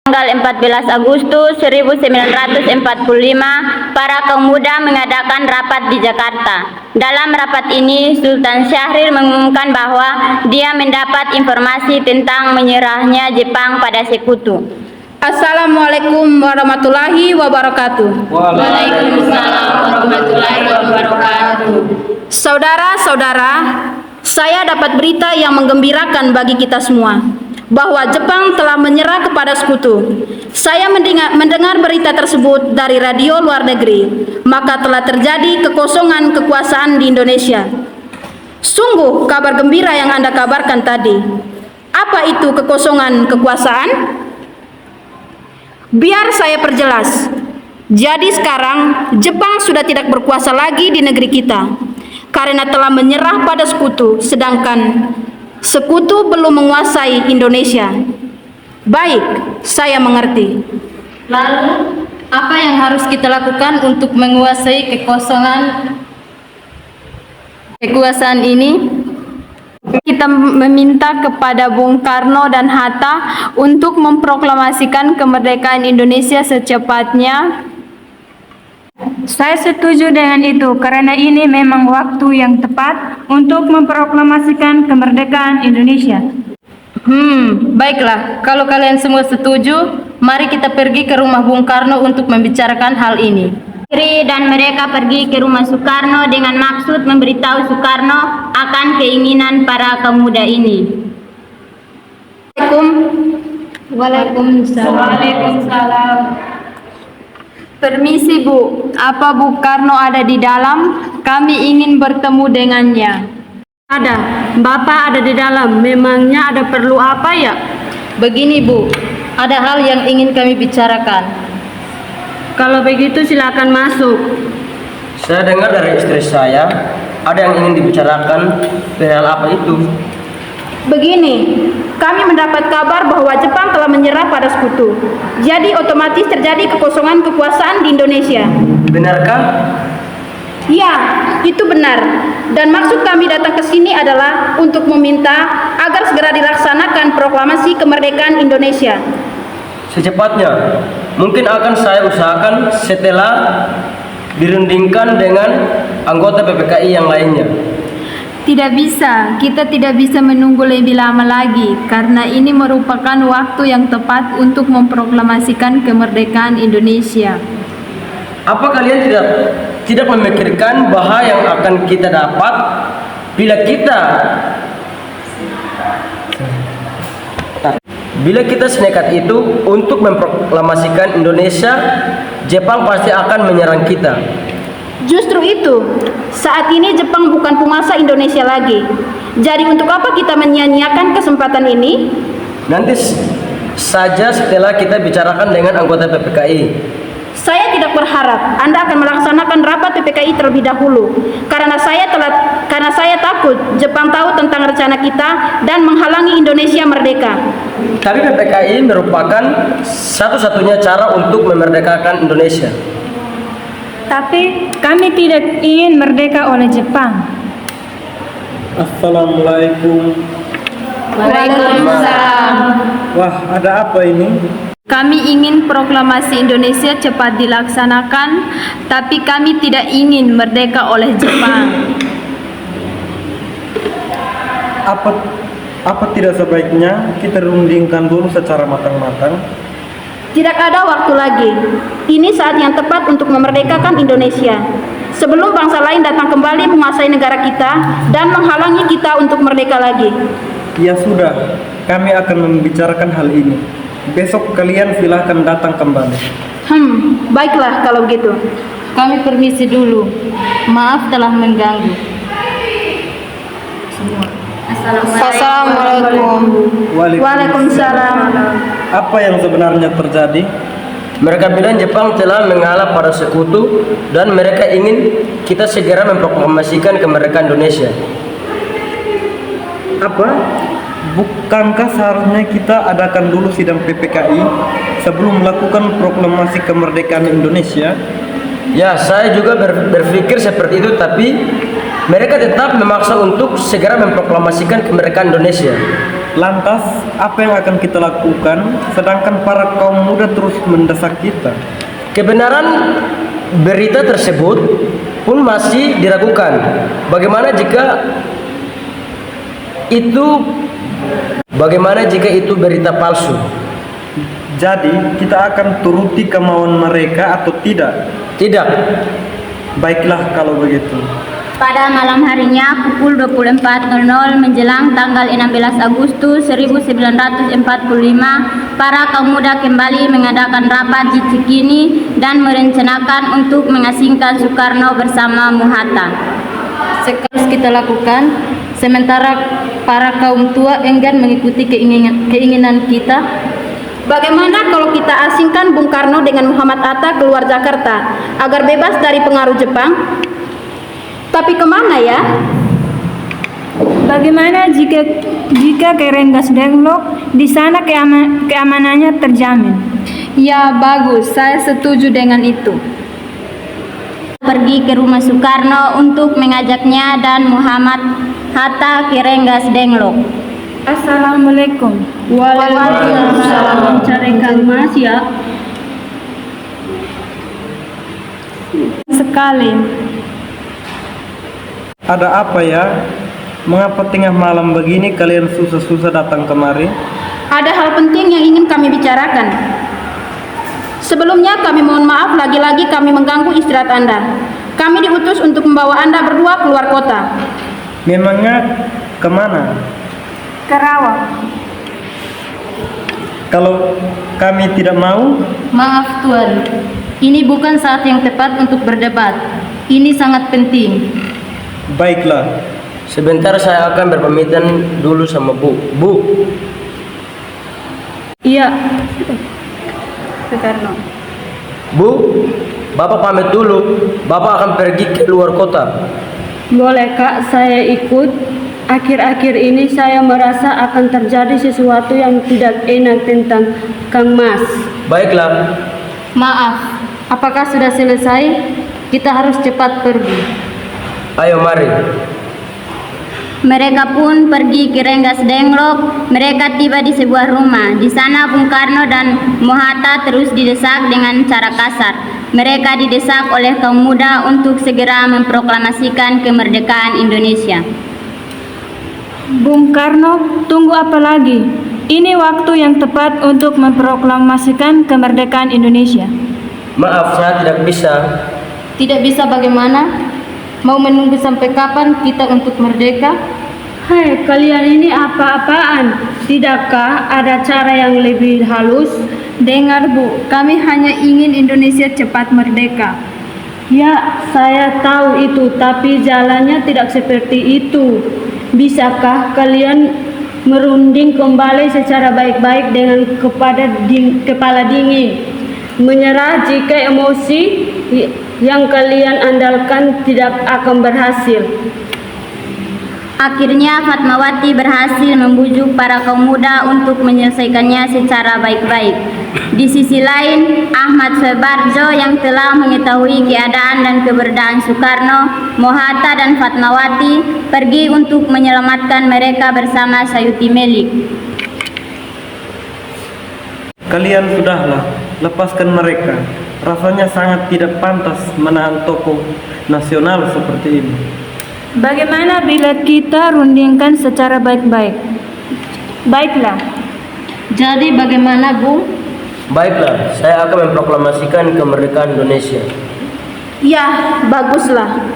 Tanggal 14 Agustus 1945, para kaum muda mengadakan rapat di Jakarta. Dalam rapat ini, Sultan Syahrir mengumumkan bahwa dia mendapat informasi tentang menyerahnya Jepang pada Sekutu. Assalamualaikum warahmatullahi wabarakatuh. Waalaikumsalam warahmatullahi wabarakatuh. Saudara-saudara, saya dapat berita yang menggembirakan bagi kita semua, bahwa Jepang telah menyerah kepada Sekutu. Saya mendengar berita tersebut dari radio luar negeri, maka telah terjadi kekosongan kekuasaan di Indonesia. Sungguh kabar gembira yang Anda kabarkan tadi. Apa itu kekosongan kekuasaan? Biar saya perjelas. Jadi sekarang Jepang sudah tidak berkuasa lagi di negeri kita, karena telah menyerah pada Sekutu, sedangkan Sekutu belum menguasai Indonesia. Baik, saya mengerti. Lalu, apa yang harus kita lakukan untuk menguasai kekuasaan ini? Kita meminta kepada Bung Karno dan Hatta untuk memproklamasikan kemerdekaan Indonesia secepatnya. Saya setuju dengan itu karena ini memang waktu yang tepat untuk memproklamasikan kemerdekaan Indonesia. Baiklah, kalau kalian semua setuju, mari kita pergi ke rumah Bung Karno untuk membicarakan hal ini. Iri dan mereka pergi ke rumah Soekarno dengan maksud memberitahu Soekarno akan keinginan para kaum muda ini. Waalaikumsalam. Permisi Bu, apa Bu Karno ada di dalam? Kami ingin bertemu dengannya. Ada, Bapak ada di dalam. Memangnya ada perlu apa ya? Begini Bu, ada hal yang ingin kami bicarakan. Kalau begitu silakan masuk. Saya dengar dari istri saya, ada yang ingin dibicarakan. Perihal apa itu? Begini, kami mendapat kabar bahwa Jepang telah menyerah pada Sekutu. Jadi otomatis terjadi kekosongan kekuasaan di Indonesia. Benarkah? Ya, itu benar. Dan maksud kami datang ke sini adalah untuk meminta agar segera dilaksanakan proklamasi kemerdekaan Indonesia. Secepatnya, mungkin akan saya usahakan setelah dirundingkan dengan anggota PPKI yang lainnya. Tidak bisa, kita tidak bisa menunggu lebih lama lagi karena ini merupakan waktu yang tepat untuk memproklamasikan kemerdekaan Indonesia. Apa kalian tidak memikirkan bahaya yang akan kita dapat bila kita senekat itu untuk memproklamasikan Indonesia? Jepang pasti akan menyerang kita. Justru itu, saat ini Jepang bukan penguasa Indonesia lagi. Jadi untuk apa kita menyia-nyiakan kesempatan ini? Nanti saja setelah kita bicarakan dengan anggota PPKI. Saya tidak berharap Anda akan melaksanakan rapat PPKI terlebih dahulu, karena saya takut Jepang tahu tentang rencana kita dan menghalangi Indonesia merdeka. Tapi PPKI merupakan satu-satunya cara untuk memerdekakan Indonesia. Tapi kami tidak ingin merdeka oleh Jepang. Assalamualaikum. Waalaikumsalam. Wah, ada apa ini? Kami ingin proklamasi Indonesia cepat dilaksanakan, tapi kami tidak ingin merdeka oleh Jepang. Apa tidak sebaiknya kita rundingkan dulu secara matang-matang? Tidak ada waktu lagi. Ini saat yang tepat untuk memerdekakan Indonesia, sebelum bangsa lain datang kembali menguasai negara kita dan menghalangi kita untuk merdeka lagi. Ya sudah, kami akan membicarakan hal ini. Besok kalian silahkan datang kembali. Baiklah kalau begitu. Kami permisi dulu. Maaf telah mengganggu. Assalamualaikum. Waalaikumsalam. Apa yang sebenarnya terjadi? Mereka bilang Jepang telah mengalah pada Sekutu dan mereka ingin kita segera memproklamasikan kemerdekaan Indonesia. Apa? Bukankah seharusnya kita adakan dulu sidang PPKI sebelum melakukan proklamasi kemerdekaan Indonesia? Ya, saya juga berpikir seperti itu, tapi mereka tetap memaksa untuk segera memproklamasikan kemerdekaan Indonesia. Lantas, apa yang akan kita lakukan sedangkan para kaum muda terus mendesak kita? Kebenaran berita tersebut pun masih diragukan. Bagaimana jika itu berita palsu? Jadi, kita akan turuti kemauan mereka atau tidak? Tidak. Baiklah kalau begitu. Pada malam harinya pukul 24.00 menjelang tanggal 16 Agustus 1945, para kaum muda kembali mengadakan rapat di Cikini dan merencanakan untuk mengasingkan Soekarno bersama Muhatta. Sekarang kita lakukan, sementara para kaum tua enggan mengikuti keinginan kita. Bagaimana kalau kita asingkan Bung Karno dengan Muhammad Hatta keluar Jakarta agar bebas dari pengaruh Jepang? Tapi kemana ya? Bagaimana jika ke Rengas Dengklok? Di sana keamanannya terjamin. Ya, bagus. Saya setuju dengan itu. Pergi ke rumah Soekarno untuk mengajaknya dan Muhammad Hatta ke Rengas Dengklok. Assalamualaikum. Waalaikumsalam. Cari Kang Mas ya. Sekali. Ada apa ya? Mengapa tengah malam begini kalian susah-susah datang kemari? Ada hal penting yang ingin kami bicarakan. Sebelumnya kami mohon maaf lagi-lagi kami mengganggu istirahat Anda. Kami diutus untuk membawa Anda berdua keluar kota. Memangnya kemana? Karawang. Kalau kami tidak mau, Maaf Tuan, ini bukan saat yang tepat untuk berdebat. Ini sangat penting. baiklah. Sebentar saya akan berpamitan dulu sama Bu. Bu, Iya. Soekarno. Bu, Bapak pamit dulu. Bapak akan pergi ke luar kota. Boleh Kak, saya ikut. Akhir-akhir ini saya merasa akan terjadi sesuatu yang tidak enak tentang Kang Mas. Baiklah. Maaf, apakah sudah selesai? Kita harus cepat pergi. Ayo mari. Mereka pun pergi ke Rengas Dengklok. Mereka tiba di sebuah rumah. Di sana Bung Karno dan Muhatta terus didesak dengan cara kasar. Mereka didesak oleh kaum muda untuk segera memproklamasikan kemerdekaan Indonesia. Bung Karno, tunggu apa lagi? Ini waktu yang tepat untuk memproklamasikan kemerdekaan Indonesia. Maaf, saya tidak bisa. Tidak bisa bagaimana? Mau menunggu sampai kapan kita untuk merdeka? Hai, kalian ini apa-apaan? Tidakkah ada cara yang lebih halus? Dengar Bu, kami hanya ingin Indonesia cepat merdeka. Ya, saya tahu itu, tapi jalannya tidak seperti itu. Bisakah kalian merunding kembali secara baik-baik dengan kepala dingin? Menyerah jika emosi yang kalian andalkan tidak akan berhasil. Akhirnya Fatmawati berhasil membujuk para kaum muda untuk menyelesaikannya secara baik-baik. Di sisi lain, Ahmad Soebarjo yang telah mengetahui keadaan dan keberadaan Soekarno, Muhatta dan Fatmawati pergi untuk menyelamatkan mereka bersama Sayuti Melik. Kalian sudahlah, lepaskan mereka. Rasanya sangat tidak pantas menahan tokoh nasional seperti ini. Bagaimana bila kita rundingkan secara baik-baik? Baiklah. Jadi bagaimana, Bung? Baiklah, saya akan memproklamasikan kemerdekaan Indonesia. Ya, baguslah.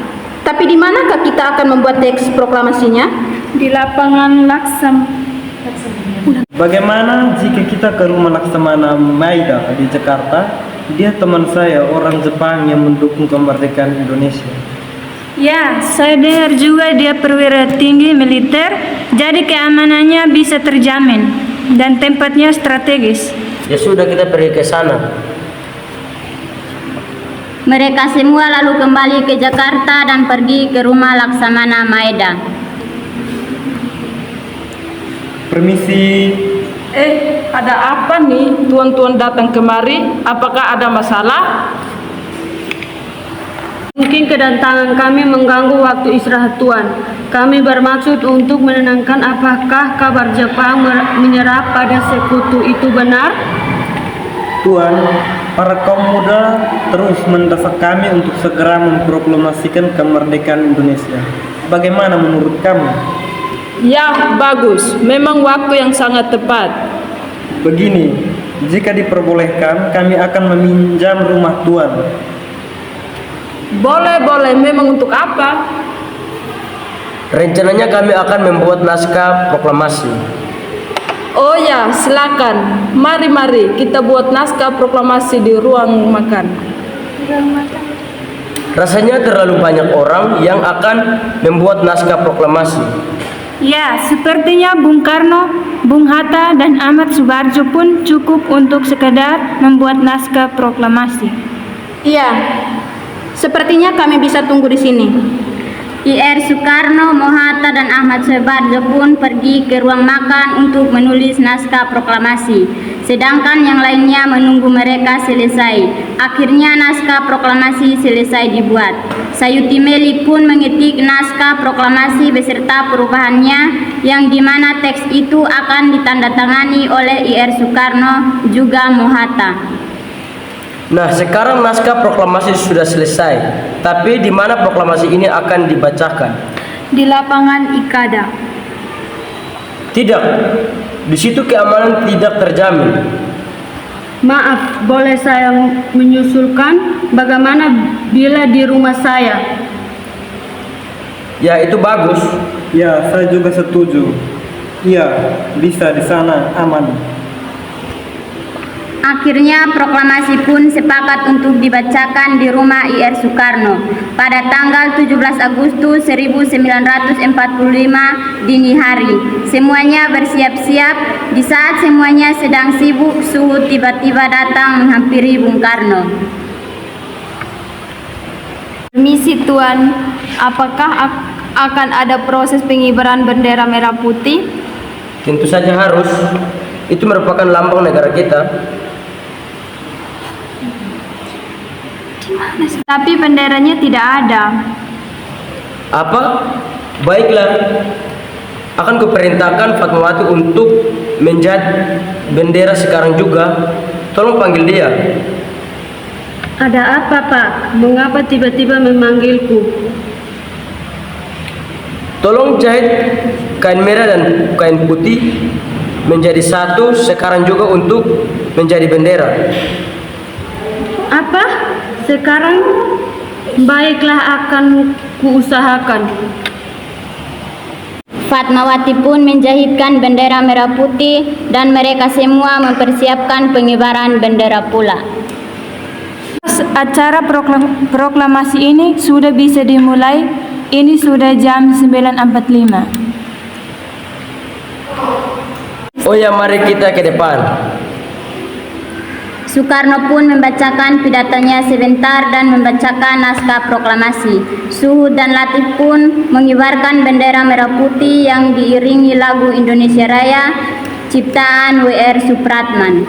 Tapi di manakah kita akan membuat teks proklamasinya? Di lapangan Bagaimana jika kita ke rumah Laksamana Maida di Jakarta? Dia teman saya, orang Jepang yang mendukung kemerdekaan Indonesia. Ya, saya dengar juga dia perwira tinggi militer, jadi keamanannya bisa terjamin dan tempatnya strategis. Ya sudah, kita pergi ke sana. Mereka semua lalu kembali ke Jakarta dan pergi ke rumah Laksamana Maeda. Permisi. Ada apa nih tuan-tuan datang kemari? Apakah ada masalah? Mungkin kedatangan kami mengganggu waktu istirahat Tuan. Kami bermaksud untuk menenangkan apakah kabar Jepang menyerah pada sekutu itu benar? Tuan, para kaum muda terus mendesak kami untuk segera memproklamasikan kemerdekaan Indonesia. Bagaimana menurut kamu? Ya, bagus. Memang waktu yang sangat tepat. Begini, jika diperbolehkan, kami akan meminjam rumah Tuan. Boleh. Memang untuk apa? Rencananya kami akan membuat naskah proklamasi. Oh ya, silakan. Mari kita buat naskah proklamasi di ruang makan. Rasanya terlalu banyak orang yang akan membuat naskah proklamasi. Ya, sepertinya Bung Karno, Bung Hatta, dan Ahmad Subarjo pun cukup untuk sekedar membuat naskah proklamasi. Iya, sepertinya kami bisa tunggu di sini. IR Soekarno, Mohatta, dan Ahmad Subarjo pun pergi ke ruang makan untuk menulis naskah proklamasi, sedangkan yang lainnya menunggu mereka selesai. Akhirnya naskah proklamasi selesai dibuat. Sayuti Meli pun mengetik naskah proklamasi beserta perubahannya, yang dimana teks itu akan ditandatangani oleh IR Soekarno juga Mohatta. Nah, sekarang naskah proklamasi sudah selesai. Tapi di mana proklamasi ini akan dibacakan? Di lapangan Ikada. Tidak. Di situ keamanan tidak terjamin. Maaf, boleh saya menyusulkan? Bagaimana bila di rumah saya? Ya, itu bagus. Ya, saya juga setuju. Iya, bisa di sana aman. Akhirnya proklamasi pun sepakat untuk dibacakan di rumah IR Soekarno pada tanggal 17 Agustus 1945 dini hari. Semuanya bersiap-siap. Di saat semuanya sedang sibuk, Suhut tiba-tiba datang menghampiri Bung Karno. Permisi Tuan, apakah akan ada proses pengibaran bendera merah putih? Tentu saja harus. Itu merupakan lambang negara kita. Tapi benderanya tidak ada. Apa? Baiklah. Akan kuperintahkan Fatmawati untuk menjat bendera sekarang juga. Tolong panggil dia. Ada apa, Pak? Mengapa tiba-tiba memanggilku? Tolong jahit kain merah dan kain putih menjadi satu sekarang juga untuk menjadi bendera. Apa? Sekarang? Baiklah, akan kuusahakan. Fatmawati pun menjahitkan bendera merah putih dan mereka semua mempersiapkan pengibaran bendera pula. Acara proklamasi ini sudah bisa dimulai. Ini sudah jam 9.45. Oh ya, mari kita ke depan. Soekarno pun membacakan pidatonya sebentar dan membacakan naskah proklamasi. Suhut dan Latif pun mengibarkan bendera merah putih yang diiringi lagu Indonesia Raya ciptaan W.R. Supratman.